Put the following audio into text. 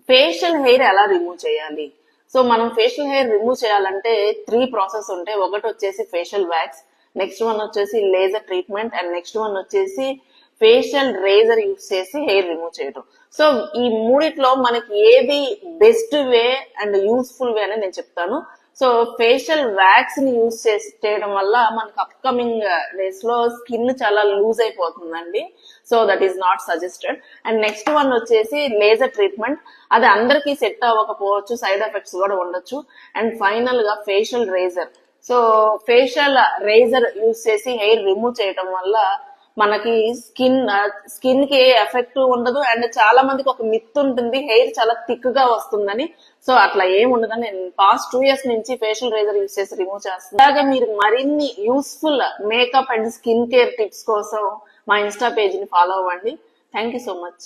Facial hair ఎలా remove చేయాలి? So మనం ఫేషియల్ హెయిర్ రిమూవ్ చేయాలంటే 3 ప్రాసెస్ ఉంటాయి. ఒకటి వచ్చేసి ఫేషియల్ వ్యాక్స్, నెక్స్ట్ వన్ వచ్చేసి laser treatment, and next one వచ్చేసి ఫేషియల్ రేజర్ యూస్ చేసి హెయిర్ రిమూవ్ చేయడం. సో ఈ మూడిట్లో మనకి ఏది బెస్ట్ వే అండ్ యూస్ఫుల్ వే అని నేను చెప్తాను. సో ఫేషియల్ వ్యాక్స్ ని యూజ్ చేయడం వల్ల మనకు అప్కమింగ్ డేస్ లో స్కిన్ చాలా లూజ్ అయిపోతుందండి. So that is not suggested. And next one వచ్చేసి లేజర్ ట్రీట్మెంట్. అది అందరికీ సెట్ అవ్వకపోవచ్చు, సైడ్ ఎఫెక్ట్స్ కూడా ఉండొచ్చు. అండ్ ఫైనల్ గా facial razor. So facial razor use చేసి హెయిర్ రిమూవ్ చేయడం వల్ల మనకి స్కిన్ కి ఏ ఎఫెక్ట్ ఉండదు. అండ్ చాలా మందికి ఒక మిత్ ఉంటుంది హెయిర్ చాలా థిక్ గా వస్తుందని. సో అట్లా ఏం ఉండదని నేను పాస్ట్ 2 years నుంచి ఫేషియల్ రేజర్ యూస్ చేసి రిమూవ్ చేస్తాను. అలాగే మీరు మరిన్ని useful makeup and skin care tips కోసం మా ఇన్స్టా పేజ్ ని ఫాలో అవ్వండి. Thank you so much.